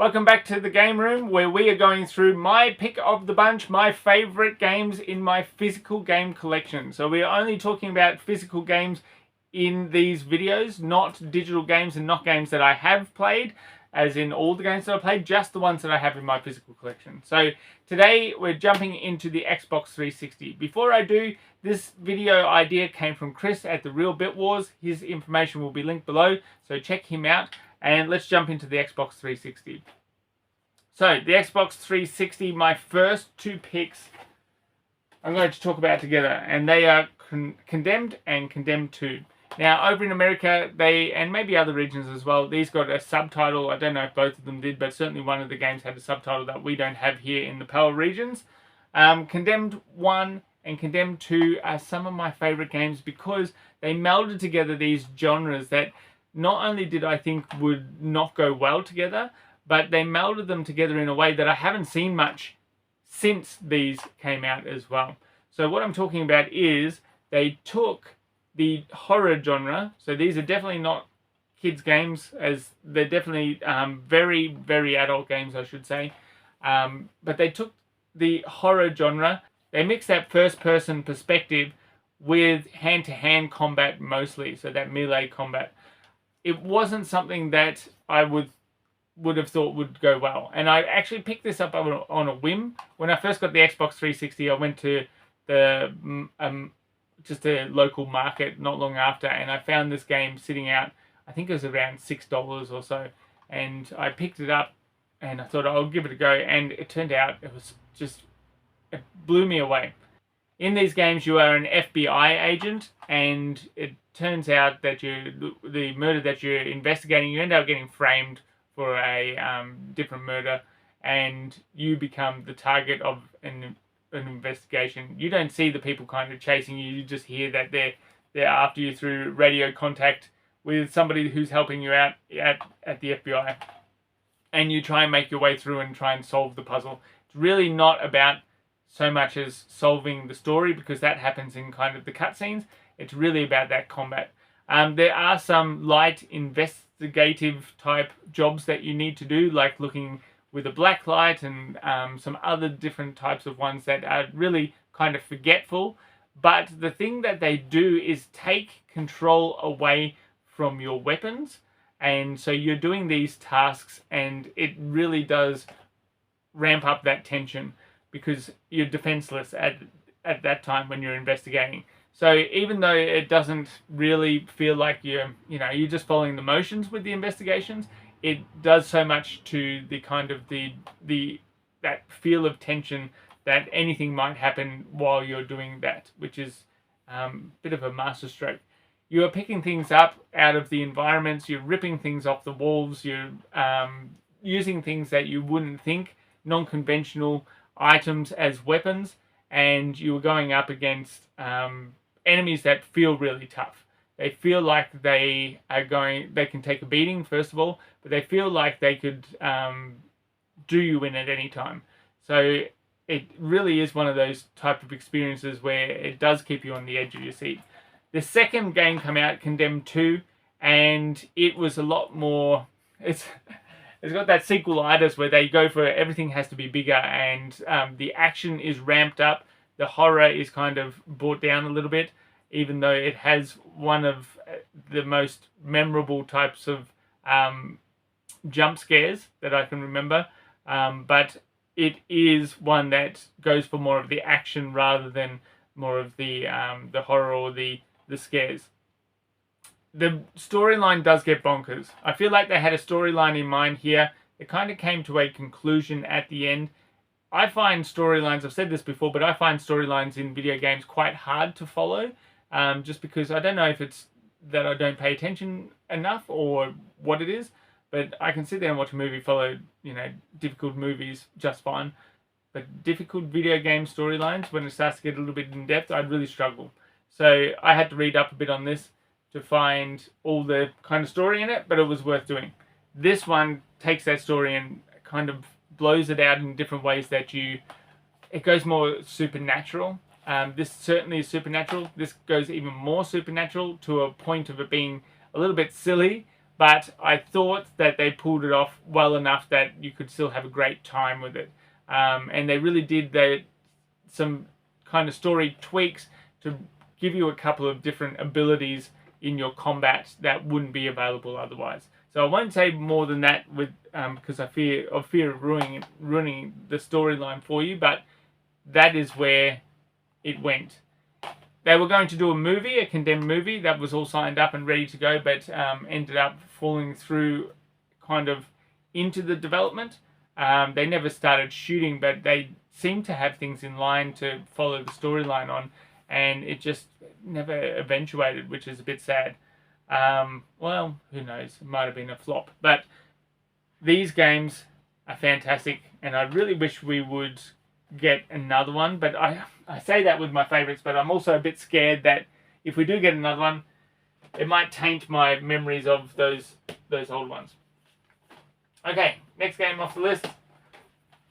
Welcome back to the Game Room, where we are going through my pick of the bunch, my favourite games in my physical game collection. So we are only talking about physical games in these videos, not digital games and not games that I have played, as in all the games that I played, just the ones that I have in my physical collection. So today we're jumping into the Xbox 360. Before I do, this video idea came from Chris at The Real Bit Wars. His information will be linked below, so check him out. And let's jump into the Xbox 360. So, the Xbox 360, my first two picks, I'm going to talk about together. And they are Condemned and Condemned 2. Now, over in America, and maybe other regions as well, these got a subtitle. I don't know if both of them did, but certainly one of the games had a subtitle that we don't have here in the PAL regions. Condemned 1 and Condemned 2 are some of my favourite games because they melded together these genres that not only did I think would not go well together, but they melded them together in a way that I haven't seen much since these came out as well. So what I'm talking about is they took the horror genre. So these are definitely not kids games, as they're definitely very, very adult games, I should say. But they took the horror genre, they mixed that first-person perspective with hand-to-hand combat mostly, so that melee combat. It wasn't something that I would have thought would go well. And I actually picked this up on a whim. When I first got the Xbox 360, I went to the just a local market not long after, and I found this game sitting out. I think it was around $6 or so. And I picked it up, and I thought I'll give it a go. And it turned out it blew me away. In these games, you are an FBI agent, and it turns out that the murder that you're investigating, you end up getting framed for a different murder, and you become the target of an investigation. You don't see the people kind of chasing you. You just hear that they're after you through radio contact with somebody who's helping you out at the FBI, and you try and make your way through and try and solve the puzzle. It's really not about so much as solving the story, because that happens in kind of the cutscenes. It's really about that combat. There are some light investigative type jobs that you need to do, like looking with a black light and some other different types of ones that are really kind of forgetful. But the thing that they do is take control away from your weapons. And so you're doing these tasks, and it really does ramp up that tension, because you're defenseless at that time when you're investigating. So even though it doesn't really feel like you're just following the motions with the investigations, it does so much to the kind of that feel of tension that anything might happen while you're doing that, which is a bit of a masterstroke. You are picking things up out of the environments, you're ripping things off the walls, you're using things that you wouldn't think, non-conventional items as weapons, and you were going up against enemies that feel really tough. They feel like they can take a beating, first of all, but they feel like they could do you in at any time. So it really is one of those type of experiences where it does keep you on the edge of your seat. The second game came out, Condemned 2, and it was a lot more... It's got that sequelitis where they go for everything has to be bigger, and the action is ramped up. The horror is kind of brought down a little bit, even though it has one of the most memorable types of jump scares that I can remember. But it is one that goes for more of the action rather than more of the horror or the scares. The storyline does get bonkers. I feel like they had a storyline in mind here. It kind of came to a conclusion at the end. I find storylines, I've said this before, but I find storylines in video games quite hard to follow, just because I don't know if it's that I don't pay attention enough or what it is, but I can sit there and watch a movie, follow, difficult movies just fine. But difficult video game storylines, when it starts to get a little bit in depth, I'd really struggle. So I had to read up a bit on this to find all the kind of story in it, but it was worth doing. This one takes that story and kind of blows it out in different ways that it goes more supernatural. This certainly is supernatural. This goes even more supernatural to a point of it being a little bit silly, but I thought that they pulled it off well enough that you could still have a great time with it. And they really did some kind of story tweaks to give you a couple of different abilities in your combat that wouldn't be available otherwise. So I won't say more than that with because I fear of ruining the storyline for you, but that is where it went. They were going to do a movie, a condemned movie, that was all signed up and ready to go, but ended up falling through kind of into the development. They never started shooting, but they seemed to have things in line to follow the storyline on, and it just never eventuated, which is a bit sad. Well, who knows? It might have been a flop. But these games are fantastic, and I really wish we would get another one. But I say that with my favourites, but I'm also a bit scared that if we do get another one, it might taint my memories of those old ones. Okay, next game off the list.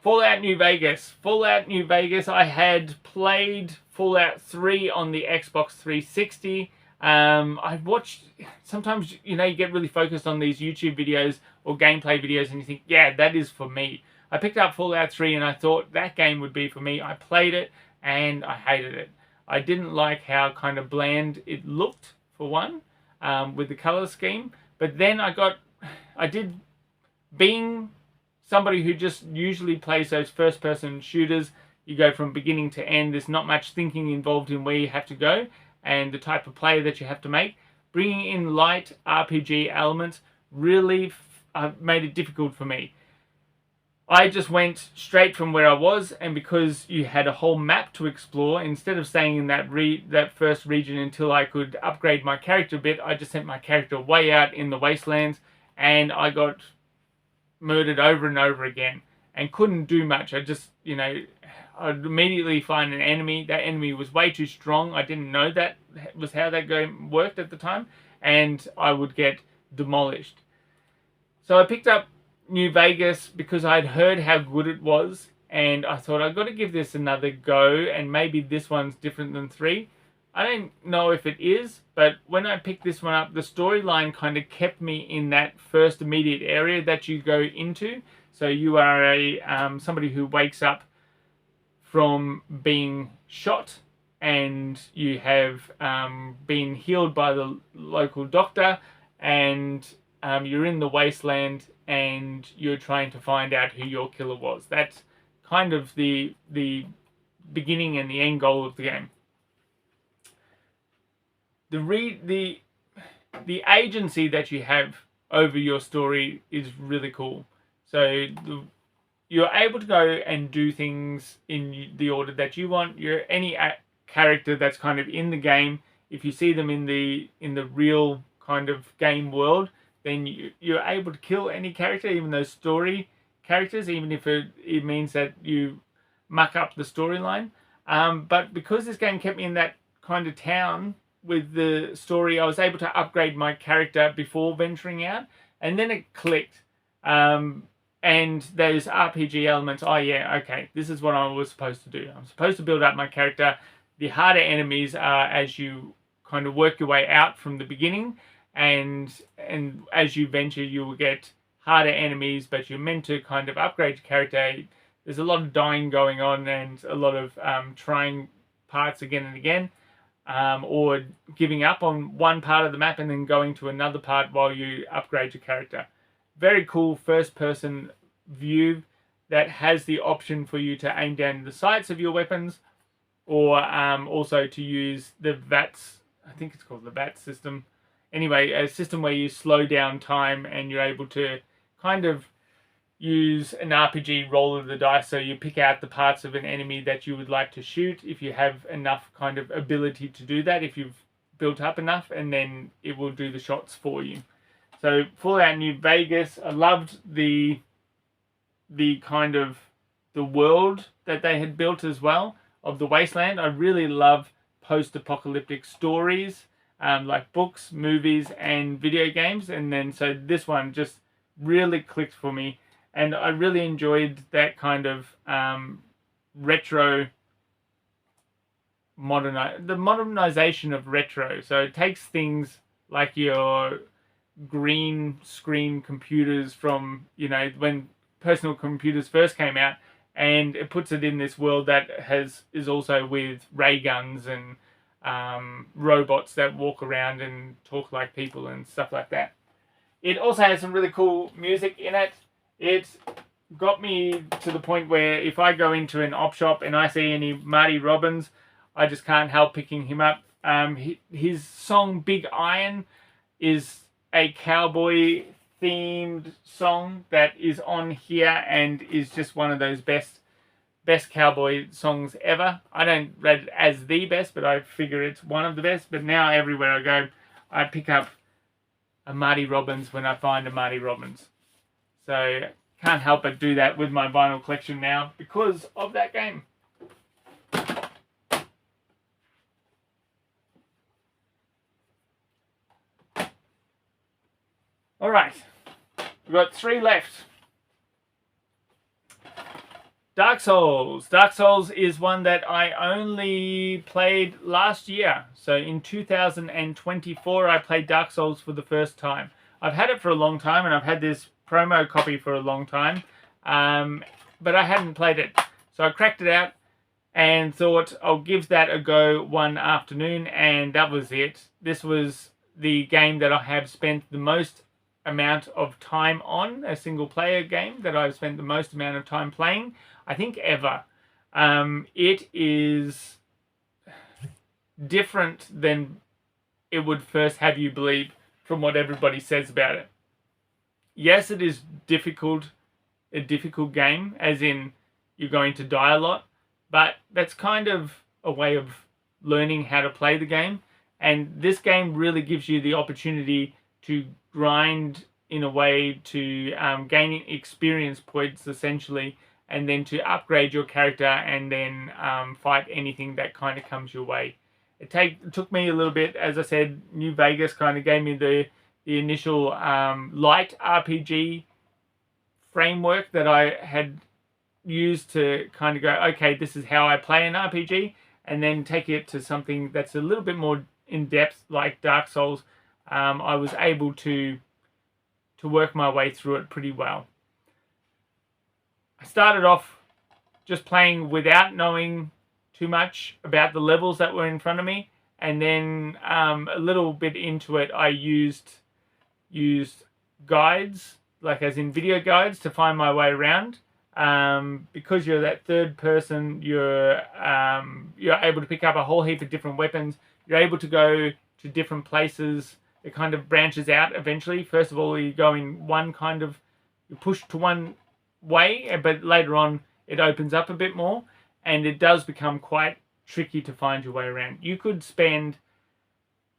Fallout New Vegas. Fallout New Vegas, I had played Fallout 3 on the Xbox 360. I watched, sometimes, you get really focused on these YouTube videos or gameplay videos and you think, yeah, that is for me. I picked up Fallout 3 and I thought that game would be for me. I played it and I hated it. I didn't like how kind of bland it looked, for one, with the color scheme. But then being somebody who just usually plays those first-person shooters, you go from beginning to end. There's not much thinking involved in where you have to go and the type of player that you have to make. Bringing in light RPG elements really made it difficult for me. I just went straight from where I was, and because you had a whole map to explore, instead of staying in that first region until I could upgrade my character a bit, I just sent my character way out in the wastelands, and I got murdered over and over again, and couldn't do much. I just, I'd immediately find an enemy. That enemy was way too strong. I didn't know that was how that game worked at the time, and I would get demolished. So I picked up New Vegas because I'd heard how good it was, and I thought I've got to give this another go, and maybe this one's different than 3. I don't know if it is, but when I picked this one up, the storyline kind of kept me in that first immediate area that you go into. So you are somebody who wakes up from being shot, and you have been healed by the local doctor, and you're in the wasteland, and you're trying to find out who your killer was. That's kind of the beginning and the end goal of the game. The agency that you have over your story is really cool. So you're able to go and do things in the order that you want. Any character that's kind of in the game, if you see them in the real kind of game world, then you're able to kill any character, even those story characters, even if it means that you muck up the storyline. But because this game kept me in that kind of town with the story, I was able to upgrade my character before venturing out, and then it clicked. And those RPG elements, oh yeah, okay, this is what I was supposed to do. I'm supposed to build up my character. The harder enemies are as you kind of work your way out from the beginning, and as you venture, you will get harder enemies, but you're meant to kind of upgrade your character. There's a lot of dying going on, and a lot of trying parts again and again, or giving up on one part of the map and then going to another part while you upgrade your character. Very cool first-person view that has the option for you to aim down the sights of your weapons, or also to use the VATS, I think it's called the VATS system. Anyway, a system where you slow down time and you're able to kind of use an RPG roll of the dice, so you pick out the parts of an enemy that you would like to shoot if you have enough kind of ability to do that, if you've built up enough, and then it will do the shots for you. So Fallout New Vegas, I loved the kind of the world that they had built as well of the wasteland. I really love post-apocalyptic stories, like books, movies, and video games. And then so this one just really clicked for me, and I really enjoyed that kind of retro the modernization of retro. So it takes things like your green screen computers from, you know, when personal computers first came out, and it puts it in this world that is also with ray guns and robots that walk around and talk like people and stuff like that. It also has some really cool music in it. It got me to the point where if I go into an op shop and I see any Marty Robbins, I just can't help picking him up. His song Big Iron is a cowboy themed song that is on here and is just one of those best cowboy songs ever. I don't rate it as the best, but I figure it's one of the best. But now everywhere I go, I pick up a Marty Robbins when I find a Marty Robbins. So can't help but do that with my vinyl collection now because of that game. Alright, we've got 3 left. Dark Souls. Dark Souls is one that I only played last year. So in 2024, I played Dark Souls for the first time. I've had it for a long time, and I've had this promo copy for a long time, but I hadn't played it. So I cracked it out and thought I'll give that a go one afternoon, and that was it. This was the game that I have spent the most amount of time on, a single player game that I've spent the most amount of time playing, I think, ever. It is different than it would first have you believe from what everybody says about it. Yes, it is a difficult game, as in you're going to die a lot, but that's kind of a way of learning how to play the game. And this game really gives you the opportunity to grind in a way to gain experience points, essentially, and then to upgrade your character and then fight anything that kind of comes your way. It took me a little bit, as I said. New Vegas kind of gave me the initial light RPG framework that I had used to kind of go, okay, this is how I play an RPG, and then take it to something that's a little bit more in depth, like Dark Souls. I was able to work my way through it pretty well. I started off just playing without knowing too much about the levels that were in front of me, and then a little bit into it I used guides, like as in video guides, to find my way around. Because you're that third person, you're able to pick up a whole heap of different weapons. You're able to go to different places. It kind of branches out eventually. First of all, you go in one kind of, you push to one way, but later on it opens up a bit more, and it does become quite tricky to find your way around. You could spend,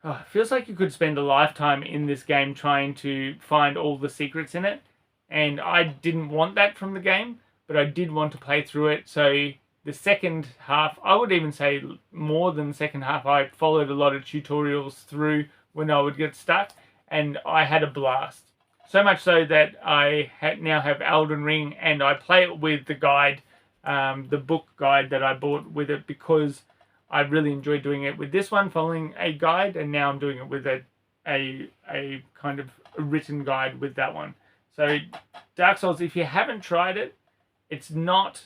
it feels like you could spend a lifetime in this game trying to find all the secrets in it, and I didn't want that from the game, but I did want to play through it. So the second half, I would even say more than the second half, I followed a lot of tutorials through when I would get stuck, and I had a blast. So much so that I now have Elden Ring, and I play it with the guide, the book guide that I bought with it, because I really enjoy doing it with this one, following a guide, and now I'm doing it with a kind of a written guide with that one. So Dark Souls, if you haven't tried it, it's not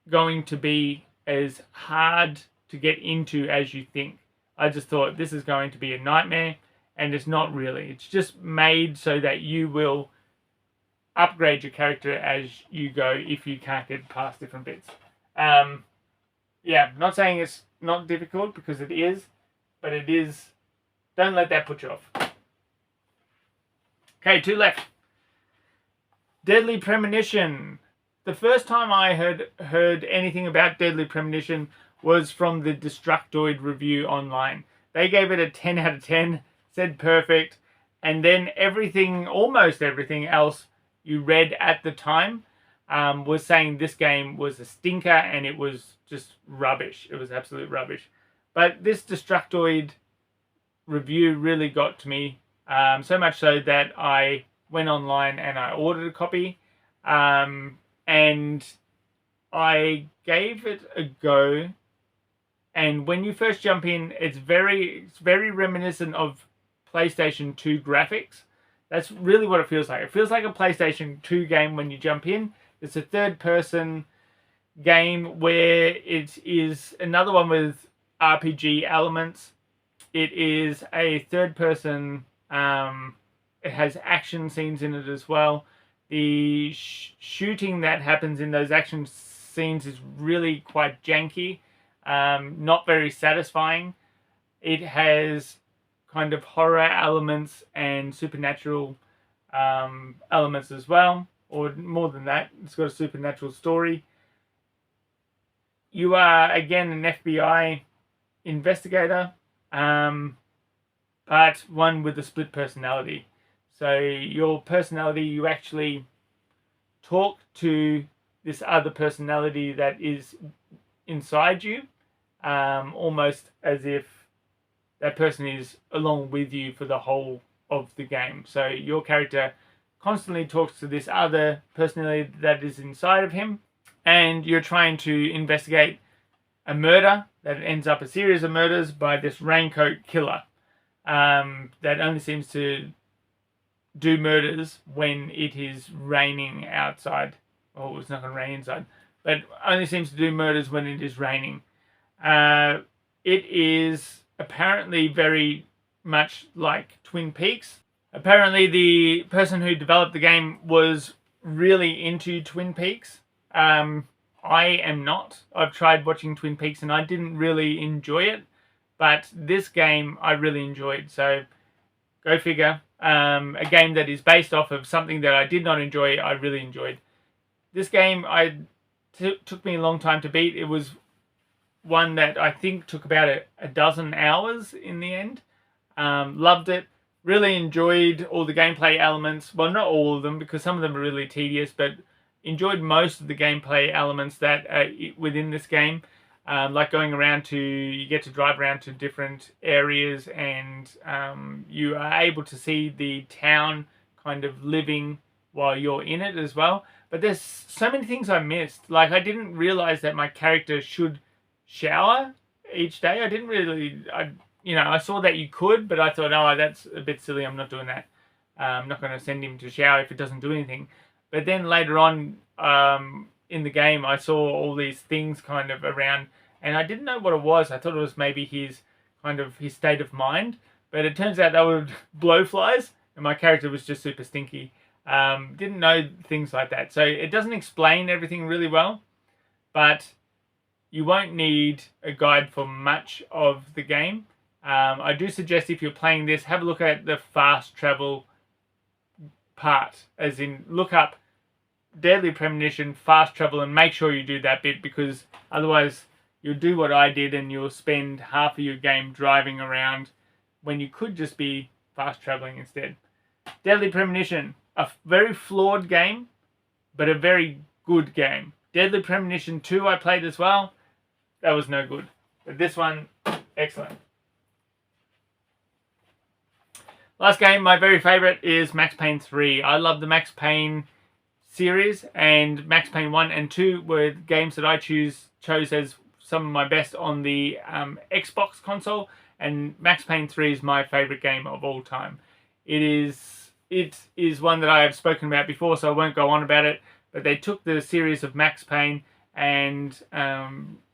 going to be as hard to get into as you think. I just thought this is going to be a nightmare, and it's not really. It's just made so that you will upgrade your character as you go if you can't get past different bits. Yeah, not saying it's not difficult, because it is, but it is. Don't let that put you off. Okay, 2 left. Deadly Premonition. The first time I heard anything about Deadly Premonition was from the Destructoid review online. They gave it a 10 out of 10, said perfect, and then almost everything else you read at the time was saying this game was a stinker and it was just rubbish. It was absolute rubbish. But this Destructoid review really got to me, so much so that I went online and I ordered a copy, and I gave it a go. And when you first jump in, it's very reminiscent of PlayStation 2 graphics. That's really what it feels like. It feels like a PlayStation 2 game when you jump in. It's a third-person game where it is another one with RPG elements. It is a third-person. It has action scenes in it as well. The shooting that happens in those action scenes is really quite janky, not very satisfying. It has kind of horror elements and supernatural elements as well, or more than that, it's got a supernatural story. You are, again, an FBI investigator, but one with a split personality. So your personality, you actually talk to this other personality that is inside you, almost as if that person is along with you for the whole of the game. So your character constantly talks to this other personality that is inside of him, and you're trying to investigate a murder that ends up a series of murders by this raincoat killer that only seems to do murders when it is raining outside. Oh, it's not going to rain inside, but only seems to do murders when it is raining. It is apparently very much like Twin Peaks. Apparently the person who developed the game was really into Twin Peaks. I am not. I've tried watching Twin Peaks and I didn't really enjoy it, but this game I really enjoyed. So go figure. A game that is based off of something that I did not enjoy, I really enjoyed. This game took me a long time to beat. It was one that I think took about a dozen hours in the end. Loved it. Really enjoyed all the gameplay elements. Well, not all of them, because some of them are really tedious, but enjoyed most of the gameplay elements that are within this game. Like going around you get to drive around to different areas, and you are able to see the town kind of living while you're in it as well. But there's so many things I missed. Like, I didn't realize that my character should shower each day. I didn't really, I saw that you could, but I thought, oh, that's a bit silly. I'm not doing that. I'm not going to send him to shower if it doesn't do anything. But then later on in the game, I saw all these things kind of around, and I didn't know what it was. I thought it was maybe his state of mind, but it turns out they were blowflies, and my character was just super stinky. Didn't know things like that. So it doesn't explain everything really well, but you won't need a guide for much of the game. I do suggest if you're playing this, have a look at the fast travel part, as in look up Deadly Premonition, fast travel, and make sure you do that bit, because otherwise you'll do what I did and you'll spend half of your game driving around when you could just be fast traveling instead. Deadly Premonition, a very flawed game, but a very good game. Deadly Premonition 2 I played as well. That was no good. But this one, excellent. Last game, my very favourite, is Max Payne 3. I love the Max Payne series, and Max Payne 1 and 2 were games that I chose as some of my best on the Xbox console, and Max Payne 3 is my favourite game of all time. It is one that I have spoken about before, so I won't go on about it, but they took the series of Max Payne, and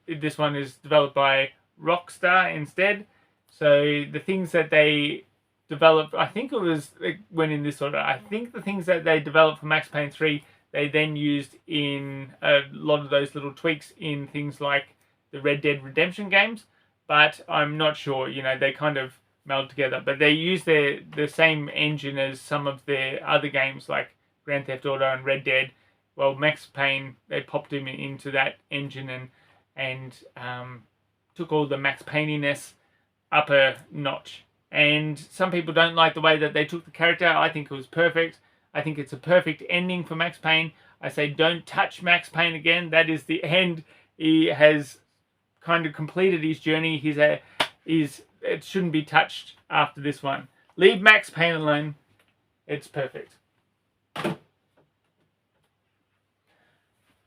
this one is developed by Rockstar instead. So the things that they developed, I think it went in this order. I think the things that they developed for Max Payne 3, they then used in a lot of those little tweaks in things like the Red Dead Redemption games, but I'm not sure. They kind of meld together, but they use the same engine as some of their other games like Grand Theft Auto and Red Dead. Well, Max Payne, they popped him into that engine and took all the Max Payne-iness up a notch. And some people don't like the way that they took the character. I think it was perfect. I think it's a perfect ending for Max Payne. I say don't touch Max Payne again. That is the end. He has kind of completed his journey. It shouldn't be touched after this one. Leave Max Payne alone. It's perfect.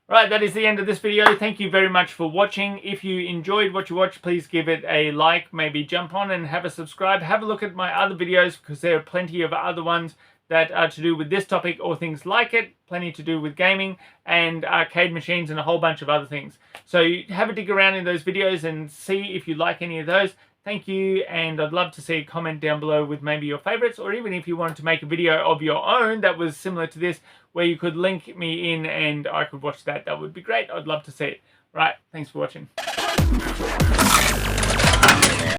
Right, that is the end of this video. Thank you very much for watching. If you enjoyed what you watched, please give it a like, maybe jump on and have a subscribe. Have a look at my other videos because there are plenty of other ones that are to do with this topic or things like it. Plenty to do with gaming and arcade machines and a whole bunch of other things. So have a dig around in those videos and see if you like any of those. Thank you, and I'd love to see a comment down below with maybe your favorites, or even if you wanted to make a video of your own that was similar to this, where you could link me in and I could watch that. That would be great. I'd love to see it. Right, thanks for watching.